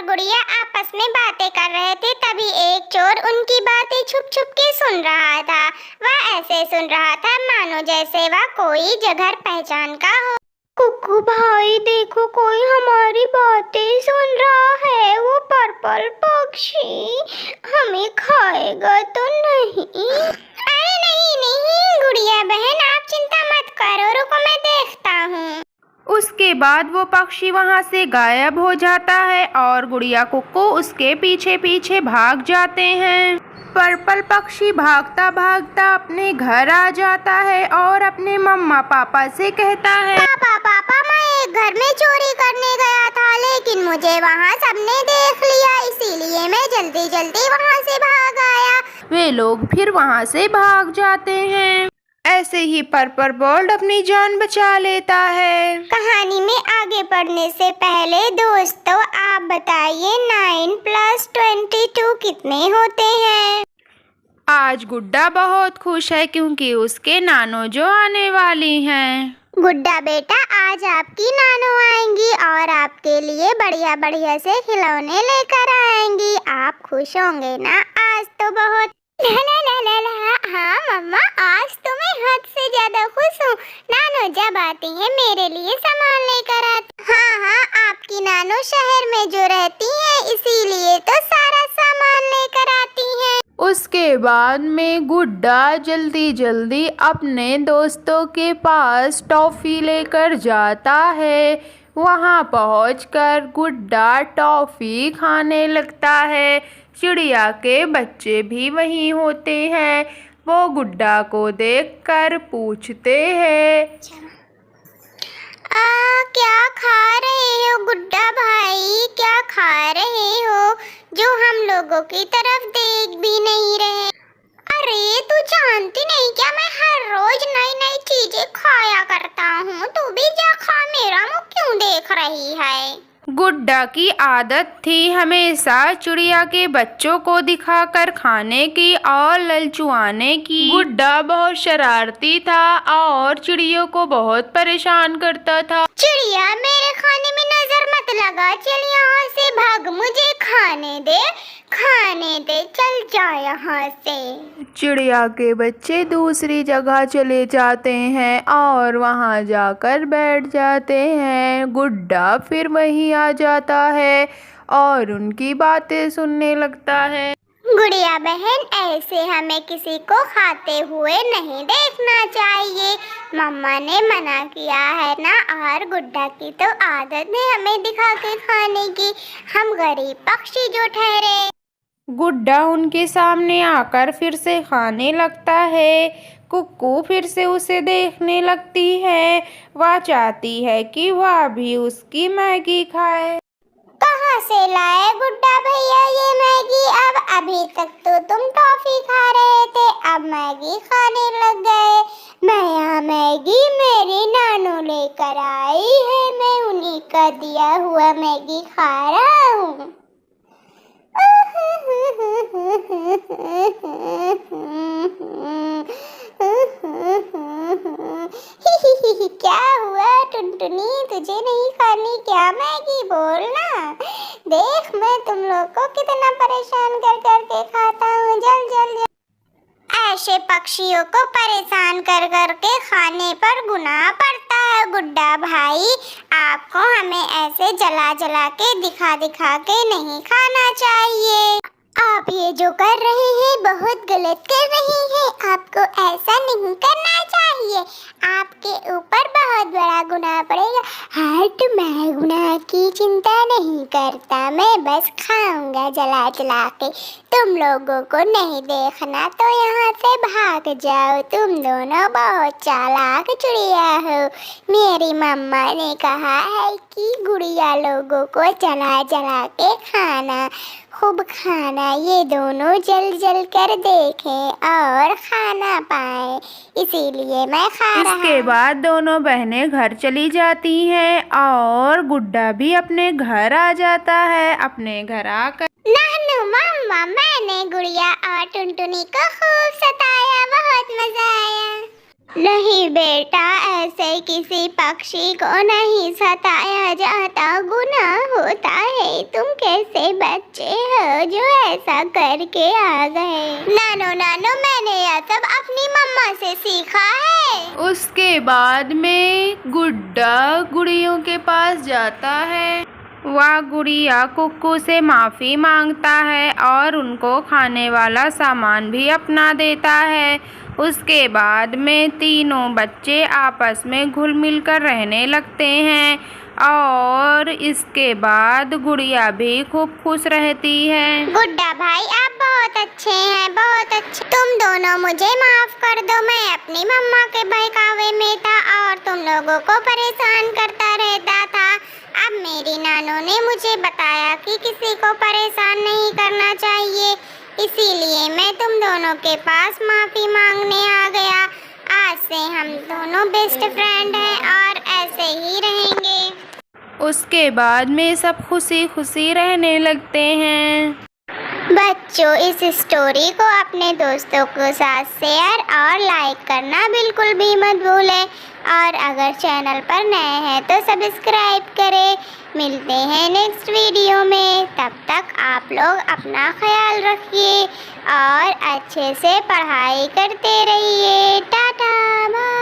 और गुड़िया आपस में बातें कर रहे थे, तभी एक चोर उनकी बातें छुप छुप के सुन रहा था। वह ऐसे सुन रहा था मानो जैसे वह कोई जगह पहचान का हो। कुकू भाई देखो, कोई हमारी बातें सुन रहा है। वो पर्पल पक्षी हमें खाएगा तो नहीं? अरे नहीं नहीं गुड़िया बहन, आप चिंता मत करो, रुको मैं देखता हूँ। उसके बाद वो पक्षी वहाँ से गायब हो जाता है और गुड़िया कुक्कू उसके पीछे पीछे भाग जाते हैं। पर्पल पक्षी भागता भागता अपने घर आ जाता है और अपने मम्मा पापा से कहता है, पापा पापा मैं एक घर में चोरी करने गया था, लेकिन मुझे वहाँ सबने देख लिया, इसीलिए मैं जल्दी जल्दी वहाँ से भाग आया। वे लोग फिर वहाँ से भाग जाते हैं। ऐसे ही पर्पल बर्ड अपनी जान बचा लेता है। कहानी में आगे बढ़ने से पहले दोस्तों आप बताइए 9 + 22 कितने होते हैं? आज गुड्डा बहुत खुश है क्योंकि उसके नानो जो आने वाली हैं। गुड्डा बेटा, आज आपकी नानो आएंगी और आपके लिए बढ़िया बढ़िया से खिलौने लेकर आएंगी। आप खुश होंगे ना? आज तो बहुत ला ला ला ला ला। हाँ मम्मा, आज तो मैं हद से ज्यादा खुश हूँ। नानो जब आती है मेरे लिए सामान लेकर आती। हाँ हाँ, आपकी नानो शहर में जो रहती है इसीलिए तो सारा सामान लेकर आती है। उसके बाद में गुड्डा जल्दी जल्दी अपने दोस्तों के पास टॉफ़ी लेकर जाता है। वहाँ पहुंचकर गुड्डा टॉफ़ी खाने लगता है। चिड़िया के बच्चे भी वहीं होते हैं। वो गुड्डा को देखकर पूछते हैं, क्या खा रहे हो गुड्डा भाई? क्या खा रहे हो जो हम लोगों की तरफ देख भी नहीं रहे? अरे तू जानती नहीं क्या, मैं हर रोज नई नई चीजें खाया करता हूँ। तू भी जा खा, मेरा मुंह क्यों देख रही है? गुड्डा की आदत थी हमेशा चिड़िया के बच्चों को दिखाकर खाने की और ललचुआने की। गुड्डा बहुत शरारती था और चिड़ियों को बहुत परेशान करता था। चिड़िया मेरे खाने में नजर मत लगा, चल यहाँ से भाग, मुझे खाने दे, खाने दे, चल जा यहाँ से। चिड़िया के बच्चे दूसरी जगह चले जाते हैं और वहां जाकर बैठ जाते हैं। गुड्डा फिर वहीं आ जाता है और उनकी बातें सुनने लगता है। गुड़िया बहन, ऐसे हमें किसी को खाते हुए नहीं देखना चाहिए। मम्मा ने मना किया है ना, और गुड्डा की तो आदत है हमें दिखा के खाने की। हम गरीब पक्षी जो ठहरे। गुड्डा उनके सामने आकर फिर से खाने लगता है। कुक्कू फिर से उसे देखने लगती है। वह चाहती है कि वह भी उसकी मैगी खाए। कहाँ से लाए गुड्डा भैया ये मैगी? अब अभी तक तो तुम टॉफी खा रहे थे, अब मैगी खाने लग गए। मैं यहाँ मैगी मेरी नानू लेकर आई है, मैं उन्हीं का दिया हुआ मैगी खा रहा हूँ। क्या हुआ टुनटुनी, तुझे नहीं खानी क्या मैगी? बोलना, देख मैं तुम लोग को कितना परेशान कर करके खाता हूँ। जल जल जल। ऐसे पक्षियों को परेशान कर करके खाने पर गुनाह पड़ता है गुड्डा भाई। आपको हमें ऐसे जला जला के दिखा दिखा के नहीं खाना चाहिए। आप ये जो कर रहे हैं बहुत गलत कर रहे हैं, आपको ऐसा नहीं करना चाहिए। आपके ऊपर बहुत बड़ा गुनाह पड़ेगा। हाँ तो मैं गुनाह की चिंता नहीं करता, मैं बस खाऊंगा जला जला के। तुम लोगों को नहीं देखना तो यहाँ से भाग जाओ, तुम दोनों बहुत चालाक चिड़िया हो। मेरी मम्मा ने कहा है कि गुड़िया लोगों को जला जला के खाना, खूब खाना, ये दोनों जल जल कर देखें और खाना पाए, इसीलिए मैं खा रहा हूँ। इसके बाद दोनों बहनें घर चली जाती हैं और गुड्डा भी अपने घर आ जाता है। अपने घर आकर नानू मम्मा, मैंने गुड़िया और टुनटुनी को खूब सताया, बहुत मजा आया। नहीं बेटा, ऐसे किसी पक्षी को नहीं सताया जाता, गुनाह होता है। तुम कैसे बच्चे हो जो ऐसा करके आ गए? नानो नानो, मैंने यह सब अपनी मम्मा से सीखा है। उसके बाद में गुड्डा गुड़ियों के पास जाता है। वह गुड़िया कुक्कू से माफ़ी मांगता है और उनको खाने वाला सामान भी अपना देता है। उसके बाद में तीनों बच्चे आपस में घुल मिल कर रहने लगते हैं और इसके बाद गुड़िया भी खूब खुश रहती है। गुड्डा भाई, आप बहुत अच्छे हैं, बहुत अच्छे। तुम दोनों मुझे माफ कर दो। मैं अपनी मम्मा के बहकावे में था और तुम लोगों को परेशान करता रहता था। अब मेरी नानो ने मुझे बताया कि किसी को परेशान नहीं करना चाहिए, इसीलिए मैं तुम दोनों के पास माफी मांगने आ गया। आज से हम दोनों बेस्ट फ्रेंड हैं और ऐसे ही रहेंगे। उसके बाद में सब खुशी खुशी रहने लगते हैं। बच्चों, इस स्टोरी को अपने दोस्तों के साथ शेयर और लाइक करना बिल्कुल भी मत भूलें और अगर चैनल पर नए हैं तो सब्सक्राइब करें। मिलते हैं नेक्स्ट वीडियो में, तब तक आप लोग अपना ख्याल रखिए और अच्छे से पढ़ाई करते रहिए। Tata bye.